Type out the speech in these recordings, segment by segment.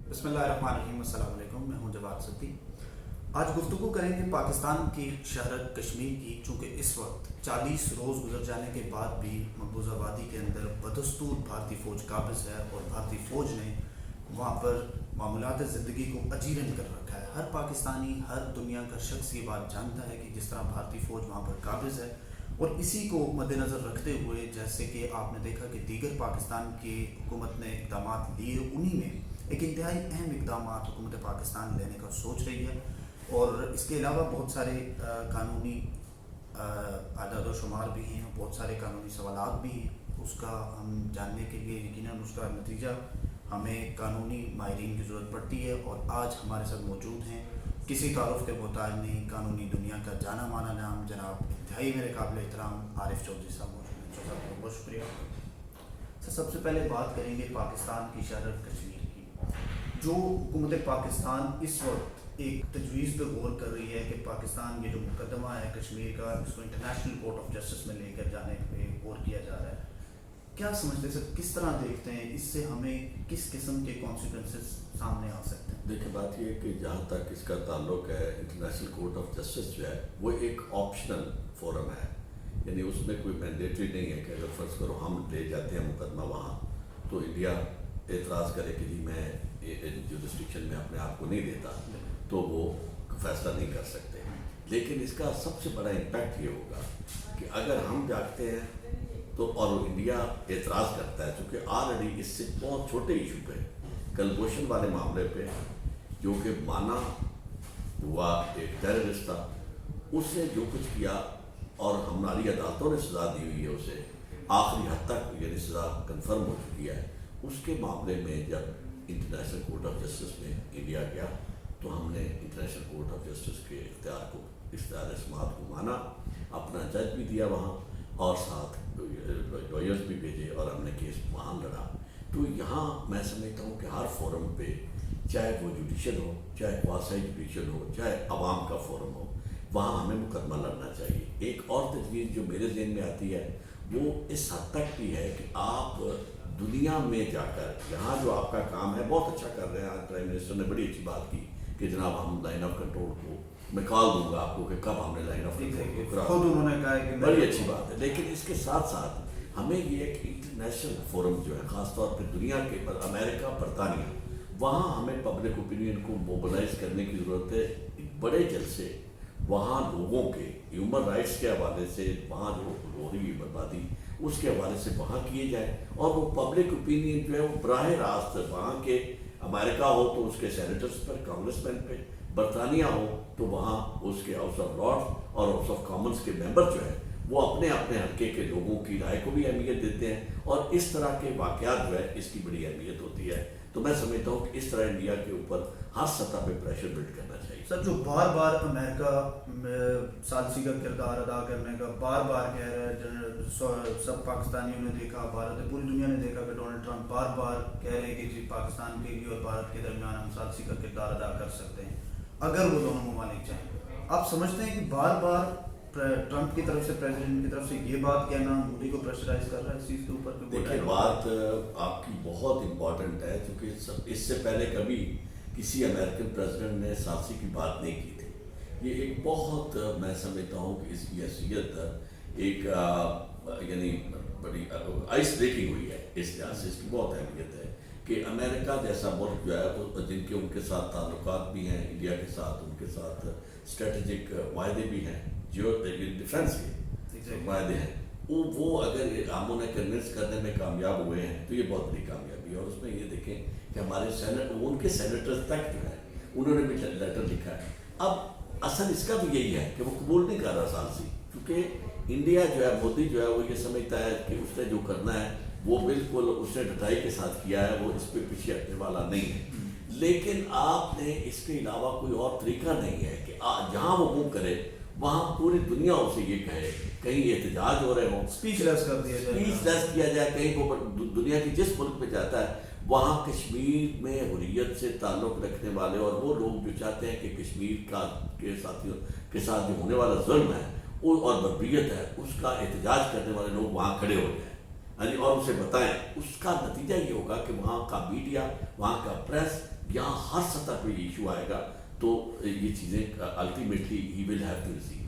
بسم اللہ الرحمن الرحیم، السلام علیکم۔ میں ہوں جواد صدی۔ آج گفتگو کریں گے پاکستان کی شہرت کشمیر کی، چونکہ اس وقت 40 روز گزر جانے کے بعد بھی مقبوضہ وادی کے اندر بدستور بھارتی فوج قابض ہے، اور بھارتی فوج نے وہاں پر معمولات زندگی کو اجیرن کر رکھا ہے۔ ہر پاکستانی، ہر دنیا کا شخص یہ بات جانتا ہے کہ جس طرح بھارتی فوج وہاں پر قابض ہے، اور اسی کو مد نظر رکھتے ہوئے جیسے کہ آپ نے دیکھا کہ دیگر پاکستان کی حکومت نے اقدامات لیے، انہی میں ایک انتہائی اہم اقدامات حکومت پاکستان لینے کا سوچ رہی ہے، اور اس کے علاوہ بہت سارے قانونی اعداد و شمار بھی ہیں، بہت سارے قانونی سوالات بھی ہیں۔ اس کا ہم جاننے کے لیے یقیناً اس کا نتیجہ ہمیں قانونی ماہرین کی ضرورت پڑتی ہے، اور آج ہمارے ساتھ موجود ہیں کسی تعارف کے محتاج نہیں، قانونی دنیا کا جانا مانا نام جناب انتہائی میرے قابل احترام عارف چودھری صاحب موجود ہیں۔ صاحب بہت بہت شکریہ۔ سب سے پہلے بات کریں گے پاکستان کی شہرت کشمیر کی، جو حکومت پاکستان اس وقت ایک تجویز پہ غور کر رہی ہے کہ پاکستان یہ جو مقدمہ ہے کشمیر کا، اس کو انٹرنیشنل کورٹ آف جسٹس میں لے کر جانے پہ غور کیا جا رہا ہے۔ کیا سمجھتے ہیں سر، کس طرح دیکھتے ہیں اس سے ہمیں کس قسم کے کانسیکوینسز سامنے آ سکتے ہیں؟ دیکھیں، بات یہ ہے کہ جہاں تک اس کا تعلق ہے، انٹرنیشنل کورٹ آف جسٹس جو ہے وہ ایک آپشنل فورم ہے، یعنی اس میں کوئی مینڈیٹری نہیں ہے کہ اگر فرض کرو ہم لے جاتے ہیں مقدمہ وہاں تو انڈیا اعتراض کرے کہ جی میں جورسڈکشن میں اپنے آپ کو نہیں دیتا، تو وہ فیصلہ نہیں کر سکتے۔ لیکن اس کا سب سے بڑا امپیکٹ یہ ہوگا کہ اگر ہم جاتے ہیں تو اور انڈیا اعتراض کرتا ہے، چونکہ آلریڈی اس سے بہت چھوٹے ایشو پہ، کلبوشن والے معاملے پہ، جو کہ مانا ہوا ایک ٹیررسٹ تھا، اس نے جو کچھ کیا اور ہماری عدالتوں نے سزا دی ہوئی ہے اسے آخری حد تک، یعنی سزا کنفرم ہو چکی ہے، اس کے معاملے میں جب انٹرنیشنل کورٹ آف جسٹس میں انڈیا گیا تو ہم نے انٹرنیشنل کورٹ آف جسٹس کے اختیار سماعت کو مانا، اپنا جج بھی دیا وہاں، اور ساتھ لائرز بھی بھیجے، اور ہم نے کیس وہاں لڑا۔ تو یہاں میں سمجھتا ہوں کہ ہر فورم پہ، چاہے وہ جوڈیشل ہو، چاہے کواسائی جوڈیشل ہو، چاہے عوام کا فورم ہو، وہاں ہمیں مقدمہ لڑنا چاہیے۔ ایک اور تجویز جو میرے ذہن میں آتی ہے وہ اس حد تک بھی ہے کہ آپ دنیا میں جا کر، یہاں جو آپ کا کام ہے بہت اچھا کر رہے ہیں، آج پرائم منسٹر نے بڑی اچھی بات کی کہ جناب ہم لائن آف کنٹرول کو، میں کال دوں گا آپ کو کہ کب ہم نے لائن آف کنٹرول کو، خود انہوں نے کہا کہ بڑی اچھی بات ہے۔ لیکن اس کے ساتھ ساتھ ہمیں یہ ایک انٹرنیشنل فورم جو ہے، خاص طور پہ دنیا کے امریکہ، برطانیہ، وہاں ہمیں پبلک اوپینین کو موبلائز کرنے کی ضرورت ہے۔ بڑے جلسے وہاں لوگوں کے ہیومن رائٹس کے حوالے سے، وہاں جو ہو رہی ہے بربادی، اس کے حوالے سے وہاں کیے جائیں، اور وہ پبلک اوپینین جو ہے وہ براہ راست وہاں کے، امریکہ ہو تو اس کے سینیٹرز پر، کانگریس مین پہ، برطانیہ ہو تو وہاں اس کے ہاؤس آف لارڈز اور ہاؤس آف کامنس کے ممبر جو ہے وہ اپنے اپنے حلقے کے لوگوں کی رائے کو بھی اہمیت دیتے ہیں، اور اس طرح کے واقعات جو ہے اس کی بڑی اہمیت ہوتی ہے۔ تو میں سمجھتا ہوں کہ اس طرح انڈیا کے اوپر ہر سطح پہ پریشر بلڈ کرنا چاہیے۔ سر، جو بار بار امریکہ ثالثی کا کردار ادا کرنے کا بار بار کہہ رہا ہے، سب پاکستانیوں نے دیکھا، بھارت پوری دنیا نے دیکھا کہ ڈونلڈ ٹرمپ بار بار کہہ رہے ہیں کہ جی پاکستان کے لیے اور بھارت کے درمیان ہم ثالثی کا کردار ادا کر سکتے ہیں اگر وہ دونوں ممالک چاہیں۔ آپ سمجھتے ہیں کہ بار بار ٹرمپ کی طرف سے، پریزیڈنٹ کی طرف سے یہ بات کہنا مودی کو پریشرائز کر رہا ہے اس چیز کے اوپر؟ دیکھیے، بات آپ کی بہت امپورٹنٹ ہے، کیونکہ اس سے پہلے کبھی کسی امریکن پریزیڈنٹ نے ثالثی کی بات نہیں کی تھی۔ یہ ایک بہت، میں سمجھتا ہوں کہ اس کی حیثیت ایک یعنی بڑی آئس بریکنگ ہوئی ہے، اس لحاظ سے اس کی بہت اہمیت ہے کہ امریکہ جیسا ملک جو ہے، جن کے ان کے ساتھ تعلقات بھی ہیں، انڈیا کے ساتھ ان کے ساتھ اسٹریٹجک معاہدے بھی ہیں، جو ڈیفینس کے معاہدے ہیں، وہ اگر ہم انہیں کنونس کرنے میں کامیاب ہوئے ہیں تو یہ بہت بڑی کامیابی ہے۔ اور اس میں یہ دیکھیں کہ ہمارے ان کے سینیٹر تک جو ہے انہوں نے بھی لیٹر لکھا ہے۔ اب اصل اس کا بھی یہی ہے کہ وہ قبول نہیں کر رہا ثالثی، کیونکہ انڈیا جو ہے، مودی جو ہے، وہ یہ سمجھتا ہے کہ اس نے جو کرنا ہے وہ بالکل اس نے ڈٹائی کے ساتھ کیا ہے، وہ اس پہ پیچھے ہٹنے والا نہیں ہے۔ لیکن آپ نے اس کے علاوہ کوئی اور طریقہ نہیں ہے کہ جہاں وہ منہ کرے وہاں پوری دنیا اسے یہ کہے، کہیں احتجاج ہو رہے ہوں، اسپیچ لیس کر دیا جائے، اسپیچ لیس کیا جائے، کہیں وہ دنیا کی جس ملک پہ جاتا ہے وہاں کشمیر میں حریت سے تعلق رکھنے والے اور وہ لوگ جو چاہتے ہیں کہ کشمیر کا کے ساتھیوں کے ساتھ جو ہونے والا ظلم ہے اور بربریت ہے، اس کا احتجاج کرنے والے لوگ وہاں کھڑے ہو جائیں، اور اسے بتائیں۔ اس کا نتیجہ یہ ہوگا کہ وہاں کا میڈیا، وہاں کا پریس یہاں ہر سطح پہ یہ ایشو آئے گا تو یہ چیزیں الٹیمیٹلی ہی ول ہیو ٹو ریسیو.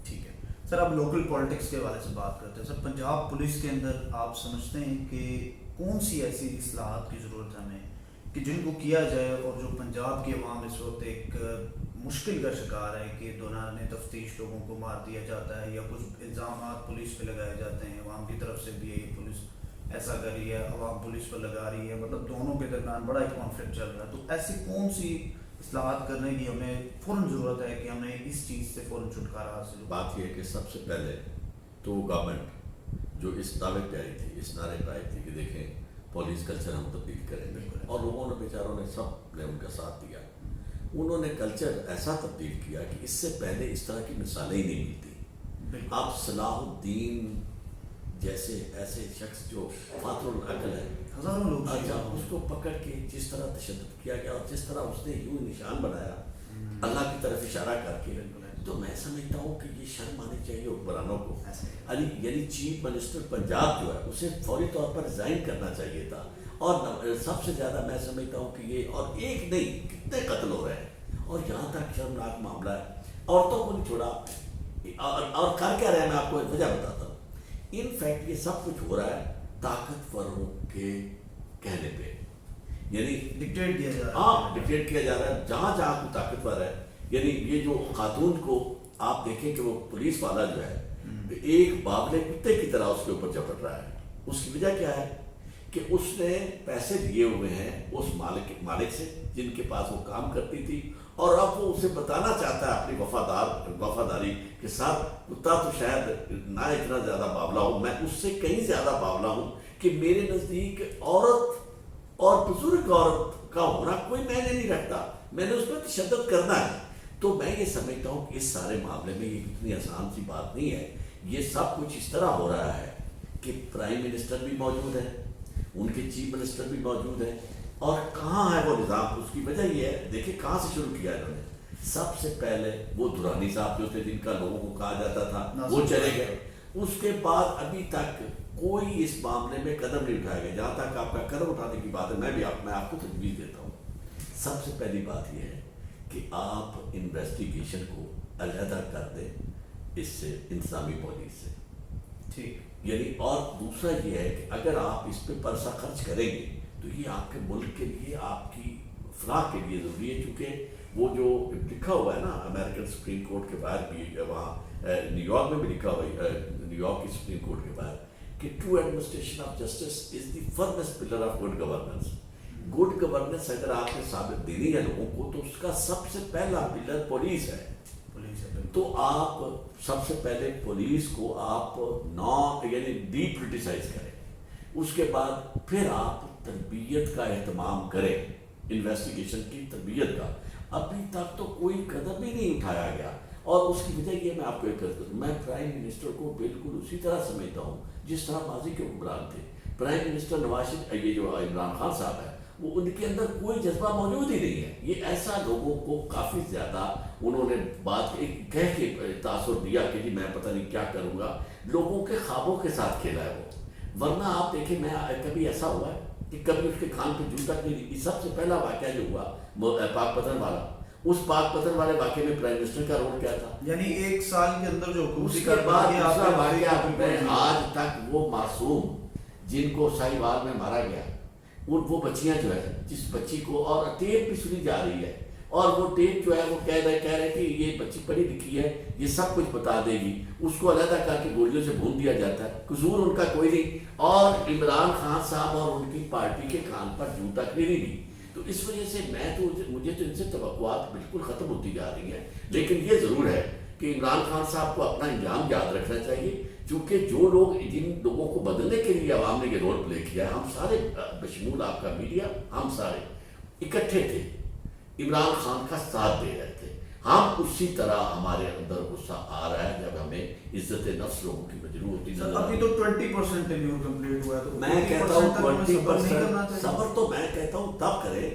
ٹھیک ہے سر. اب لوکل پالیٹکس کے حوالے سے بات کرتے ہیں سر. پنجاب پولیس کے اندر آپ سمجھتے ہیں کہ کون سی ایسی اصلاحات کی ضرورت ہے ہمیں کہ جن کو کیا جائے اور جو پنجاب کی عوام اس وقت ایک مشکل کا شکار ہے کہ دوران تفتیش لوگوں کو مار دیا جاتا ہے یا کچھ الزامات پولیس پہ لگائے جاتے ہیں, عوام کی طرف سے بھی ہے یہ پولیس ایسا کر رہی ہے, عوام پولیس پر لگا رہی ہے, مطلب دونوں کے درمیان بڑا ایک کانفلکٹ چل رہا ہے. تو ایسی کون سی اصلاحات کرنے کی ہمیں فوراً ضرورت ہے کہ ہمیں اس چیز سے فوراً چھٹکارا حاصل ہو؟ بات یہ ہے کہ سب سے پہلے تو وہ گورنمنٹ جو اس دعوے پہ آئی تھی, اس نعرے پہ آئی تھی کہ دیکھیں پولیس کلچر ہم تبدیل کریں گے, اور لوگوں نے بیچاروں نے سب نے ان کا ساتھ دیا. انہوں نے کلچر ایسا تبدیل کیا کہ اس سے پہلے اس طرح کی مثالیں ہی نہیں ملتی. آپ صلاح الدین جیسے ایسے شخص جو فاتر العقل ہے, ہزاروں لوگ اچھا اس کو پکڑ کے جس طرح تشدد کیا گیا اور جس طرح اس نے یوں نشان بنایا اللہ کی طرف اشارہ کر کے, تو میں سمجھتا ہوں کہ یہ شرم آنی چاہیے حکمرانوں کو. یعنی چیف منسٹر پنجاب جو ہے اسے فوری طور پر ریزائن کرنا چاہیے تھا. اور سب سے زیادہ میں سمجھتا ہوں کہ یہ اور ایک نہیں کتنے قتل ہو رہے ہیں, اور یہاں تک شرمناک معاملہ ہے. عورتوں کو نہیں چھوڑا, اور کر کیا رہے ہیں میں آپ کو ایک وجہ بتاتا ہوں. ان فیکٹ یہ سب کچھ ہو رہا ہے طاقتوروں کے کہنے پہ, یعنی ڈکٹیٹ کیا جا رہا ہے. ہاں ڈکٹیٹ کیا جا رہا ہے جہاں جہاں کوئی طاقتور ہے. یعنی یہ جو خاتون کو آپ دیکھیں کہ وہ پولیس والا جو ہے ایک بابلے کتے کی طرح اس کے اوپر چپٹ رہا ہے. اس کی وجہ کیا ہے کہ اس نے پیسے لیے ہوئے ہیں اس مالک سے جن کے پاس وہ کام کرتی تھی, اور اب وہ اسے بتانا چاہتا ہے اپنی وفاداری کے ساتھ کتا تو شاید نہ اتنا زیادہ باولا ہو, میں اس سے کہیں زیادہ باولا ہوں کہ میرے نزدیک عورت اور بزرگ عورت کا ہونا کوئی معنی نہیں رکھتا, میں نے اس پر تشدد کرنا ہے. تو میں یہ سمجھتا ہوں کہ اس سارے معاملے میں یہ اتنی آسان سی بات نہیں ہے. یہ سب کچھ اس طرح ہو رہا ہے کہ پرائم منسٹر بھی موجود ہے, ان کے چیف منسٹر بھی موجود ہے, اور کہاں ہے وہ نظام. اس کی وجہ یہ ہے, دیکھیں کہاں سے شروع کیا انہوں نے. سب سے پہلے وہ دورانی صاحب جو تھے جن کا لوگوں کو کہا جاتا تھا وہ چلے گئے. اس کے بعد ابھی تک کوئی اس معاملے میں قدم نہیں اٹھایا گیا. جہاں تک آپ کا قدم اٹھانے کی بات ہے, میں آپ کو تجویز دیتا ہوں. سب سے پہلی بات یہ ہے کہ آپ انویسٹیگیشن کو علیحدہ کر دیں اس سے, انتظامی پولیس سے. ٹھیک. یعنی اور دوسرا یہ ہے کہ اگر آپ اس پہ پیسہ خرچ کریں گے تو یہ آپ کے ملک کے لیے, آپ کی فلاح کے لیے ضروری ہے. چونکہ وہ جو لکھا ہوا ہے نا امریکن سپریم کورٹ کے باہر بھی, وہاں نیو یارک میں بھی لکھا ہوا ہے, نیو یارک کی سپریم کورٹ کے باہر, کہ true administration of justice is the first pillar of good governance. Good governance اگر آپ نے ثابت دینی ہے لوگوں کو تو اس کا سب سے پہلا پلر پولیس ہے. تو آپ سب سے پہلے پولیس کو آپ یعنی ڈی پولیٹیسائز کریں. اس کے بعد پھر آپ تربیت کا اہتمام کریں, انویسٹیگیشن کی تربیت کا. ابھی تک تو کوئی قدم ہی نہیں اٹھایا گیا, اور اس کی وجہ یہ میں آپ کو ایک کرتا ہوں, میں پرائم منسٹر کو بالکل اسی طرح سمجھتا ہوں جس طرح ماضی کے حکمران تھے. پرائم منسٹر نواز یہ جو عمران خان صاحب ہے, وہ ان کے اندر کوئی جذبہ موجود ہی نہیں ہے. یہ ایسا لوگوں کو کافی زیادہ انہوں نے بات کہہ کے تاثر دیا کہ جی میں پتہ نہیں کیا کروں گا, لوگوں کے خوابوں کے ساتھ کھیلا ہے وہ. ورنہ آپ دیکھیں, میں کبھی ایسا ہوا ہے کہ کبھی اس کے کان پہ جوتا نہیں دی. سب سے پہلا واقعہ جو ہوا پاک پتن والا, اس پاک پتن والے واقعے میں پرائم منسٹر کا رول کیا تھا. یعنی ایک سال کے اندر جو اس کے بعد دوسرا واقعہ میں آج تک وہ معصوم جن کو ساہیوال میں مارا گیا, وہ بچیاں جو ہے جس بچی کو, اور ٹیپ بھی سنی جا رہی ہے, اور وہ ٹیپ جو ہے وہ کہہ رہے کہ یہ بچی پڑھی لکھی ہے, یہ سب کچھ بتا دے گی. اس کو علیحدہ کر کے گولیوں سے بھون دیا جاتا ہے, قصور ان کا کوئی نہیں, اور عمران خان صاحب اور ان کی پارٹی کے کان پر جوں تک نہیں دی. تو اس وجہ سے مجھے تو ان سے توقعات بالکل ختم ہوتی جا رہی ہیں. لیکن یہ ضرور ہے کہ عمران خان صاحب کو اپنا انجام یاد رکھنا چاہیے, چونکہ جو لوگ جن لوگوں کو بدلنے کے لیے عوام نے یہ رول پلے کیا ہے, ہم سارے بشمول آپ کا میڈیا, ہم سارے اکٹھے تھے, عمران خان کا ساتھ دے رہے تھے. ہم اسی طرح ہمارے اندر غصہ آ رہا ہے جب ہمیں عزت نفس لوگوں کی مجروح ہوتی ہے. ابھی تو 20% ٹینیور کمپلیٹ ہوا ہے, تو میں کہتا ہوں 20% صبر تو میں کہتا ہوں تب کرے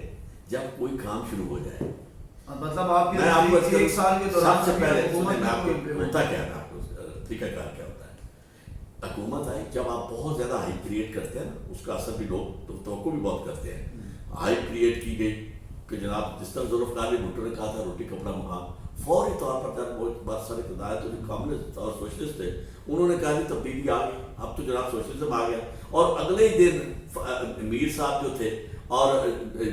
جب کوئی کام شروع ہو جائے. مطلب آپ کے ایک سال کے دوران سب سے پہلے ہوتا کیا ہے, آپ کو طریقہ کار کیا ہوتا ہے. حکومت آئی جب آپ بہت زیادہ ہائی کریٹ کرتے ہیں نا, اس کا اثر بھی لوگ توقع بھی بہت کرتے ہیں. ہائی کریٹ کی گئی, کہ جناب جس طرح ذوالفقار علی بھٹو نے کہا تھا روٹی کپڑا مکان، فوری طور پر جب وہ بات سر اقتدار ہے تو جو کمیونسٹ اور سوشلسٹ تھے انہوں نے کہا کہ تبدیلی آ گئی، اب تو جناب سوشلزم آ گیا، اور اگلے ہی دن میر صاحب جو تھے اور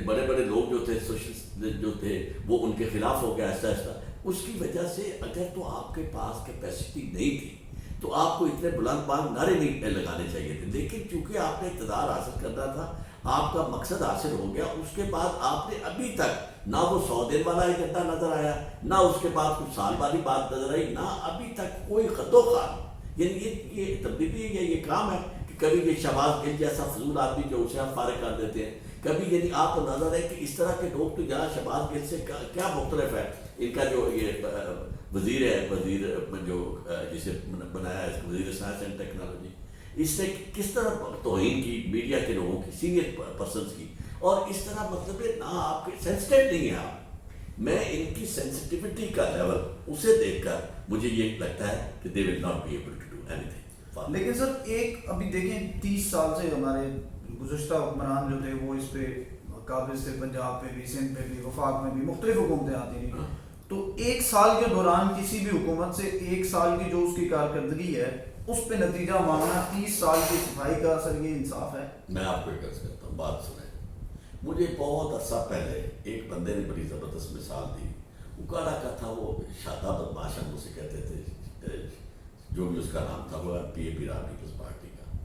بڑے بڑے لوگ جو تھے سوشلسٹ جو تھے وہ ان کے خلاف ہو گیا آہستہ آہستہ۔ اس کی وجہ سے اگر تو آپ کے پاس کیپیسٹی نہیں تھی تو آپ کو اتنے بلند بلند نعرے نہیں لگانے چاہیے تھے، لیکن چونکہ آپ نے اقتدار حاصل کرنا تھا، آپ کا مقصد حاصل ہو گیا، اس کے بعد آپ نے ابھی تک نہ وہ 100 دن والا ایجنڈا نظر آیا، نہ اس کے بعد کچھ سال والی بات نظر آئی، نہ ابھی تک کوئی خط و خال۔ یعنی یہ تبدیلی یا یہ کام ہے کہ کبھی یہ شہباز گل جیسا فضول آدمی جو اسے آپ فارغ کر دیتے ہیں، کبھی یعنی آپ کو نظر ہے کہ اس طرح کے لوگ تو یہاں شہباز گل سے کیا مختلف ہے۔ ان کا جو یہ وزیر ہے، وزیر جو جسے بنایا ہے وزیر سائنس اینڈ ٹیکنالوجی، اس نے کس طرح توہین کی میڈیا کے لوگوں کی، سینئر پرسنز کی، اور اس طرح مطلب ہے نہ آپ کے سینسٹیو نہیں ہیں آپ۔ میں ان کی سینسٹیوٹی کا لیول اسے دیکھ کر مجھے یہ لگتا ہے کہ they will not be able to do اینی تھنگ۔ لیکن سر ایک ابھی دیکھیں 30 سال سے ہمارے گزشتہ حکمران جو تھے وہ اس پہ قابض تھے، پنجاب پہ بھی، سندھ پہ بھی، وفاق میں بھی مختلف حکومتیں آتی رہی، تو ایک سال کے دوران کسی بھی حکومت سے ایک سال کی جو اس کی کارکردگی ہے اس پہ نتیجہ مانگنا 30 سال کی صفائی کا سر یہ انصاف ہے؟ میں آپ کو ایک عرض کرتا ہوں، بات سنیں۔ مجھے بہت عرصہ پہلے ایک بندے نے بڑی زبردست مثال دی، اکاڑا کا تھا، وہ شاداب بدماش ہم اسے کہتے تھے، جو بھی اس کا نام تھا وہ پی اے پی رہا پیپلز پارٹی کا۔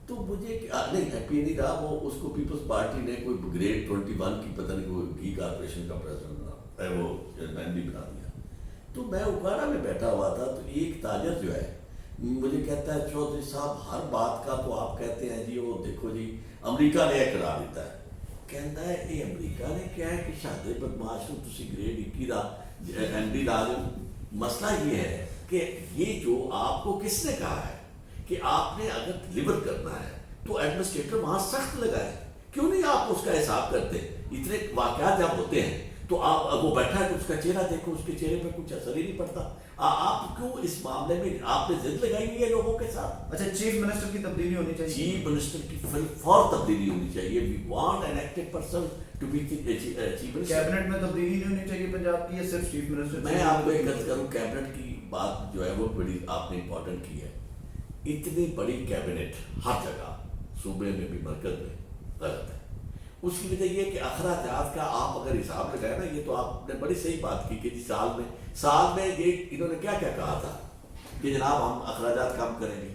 تو مجھے نہیں پی نہیں رہا وہ، اس کو پیپلز پارٹی نے کوئی گریڈ 21 کی پتہ نہیں کوئی گھی کارپوریشن کا پریزیڈنٹ وہ مین بھی بنا دیا۔ تو میں اکاڑا میں بیٹھا ہوا تھا تو ایک تاجر جو ہے مجھے کہتا ہے چودھری صاحب ہر بات کا تو آپ کہتے ہیں جی وہ دیکھو جی امریکہ نے کرا دیتا ہے، کہتا ہے یہ امریکہ نے کیا ہے کہ شادی بدماش کو تسی گریڈ 21 دا ایم ڈی لا دو۔ مسئلہ یہ ہے کہ یہ جو آپ کو کس نے کہا ہے کہ آپ نے اگر ڈلیور کرنا ہے تو ایڈمنسٹریٹر وہاں سخت لگائے، کیوں نہیں آپ اس کا حساب کرتے؟ اتنے واقعات جب ہوتے ہیں تو آپ وہ بیٹھا ہے تو اس کا چہرہ دیکھو، اس کے چہرے پہ کچھ اثر ہی نہیں پڑتا۔ آپ کیوں اس معاملے میں آپ نے ضد لگائی ہوئی ہے لوگوں کے ساتھ؟ اچھا چیف منسٹر کی تبدیلی ہونی چاہیے، چیف منسٹر کی فور تبدیلی ہونی چاہیے۔ We want an active person to be chief minister. Cabinet میں تبدیلی نہیں ہونی چاہیے پنجاب کی، یا صرف چیف منسٹر؟ میں آپ کو ایک عرض کروں، کیبنٹ کی بات جو ہے وہ بڑی آپ نے امپورٹنٹ کی ہے۔ اتنی بڑی کیبنٹ ہر جگہ صوبے میں بھی مرکز میں غلط ہے۔ اس کی وجہ یہ کہ اخراجات کا آپ اگر حساب لگائے نا، یہ تو آپ نے بڑی صحیح بات کی کہ جی سال میں یہ انہوں نے کیا کیا کہا تھا کہ جناب ہم اخراجات کم کریں گے۔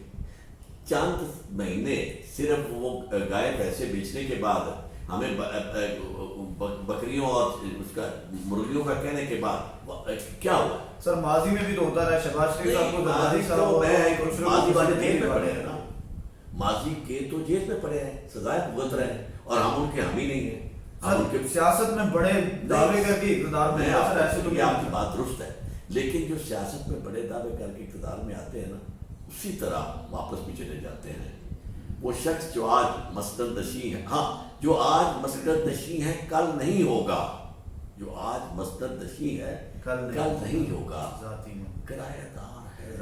چند مہینے صرف وہ گائے بھینسیں بیچنے کے بعد ہمیں بکریوں اور اس کا مرغیوں کا کہنے کے بعد کیا ہوا؟ سر ماضی میں بھی تو ہوتا رہا، شہباز شریف صاحب کو ماضی والے جیل میں پڑے ہیں نا، ماضی کے تو جیل میں پڑے ہیں، سزائیں بھگت رہے ہیں، اور ہم ان کے حامی نہیں ہیں۔ سیاست میں بڑے دعوے کر کے اقتدار میں ایسے تو آپ کی بات درست ہے، لیکن جو سیاست میں بڑے دعوے کر کے اقتدار میں آتے ہیں نا، اسی طرح واپس بھی چلے جاتے ہیں۔ وہ شخص جو آج مسند نشین ہے، ہاں جو آج مسند نشین ہے کل نہیں ہوگا، جو آج مسند نشین ہے کل نہیں ہوگا، کرایہ دار ہے،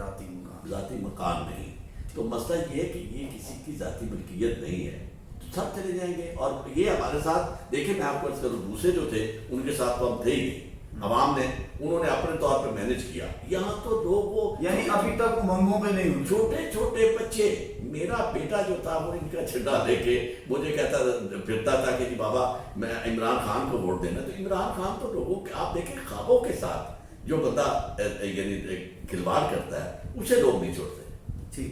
ذاتی مکان نہیں۔ تو مسئلہ یہ ہے کہ یہ کسی کی ذاتی ملکیت نہیں ہے، تو سب چلے جائیں گے۔ اور یہ ہمارے ساتھ دیکھیں، میں آپ کو عرض کروں، دوسرے جو تھے ان کے ساتھ تو ہم تھے ہی نہیں، عوام نے انہوں نے اپنے طور پہ مینج کیا۔ یہاں تو لوگ وہ یعنی ابھی تک امنگوں پہ نہیں ہوئے، چھوٹے چھوٹے بچے، میرا بیٹا جو تھا وہ ان کا جھنڈا لے کے مجھے کہتا پھرتا تھا کہ جی بابا میں عمران خان کو ووٹ دینا۔ تو عمران خان تو لوگوں کے آپ دیکھیں خوابوں کے ساتھ جو بندہ یعنی کھلواڑ کرتا ہے اسے لوگ نہیں چھوڑتے۔ ٹھیک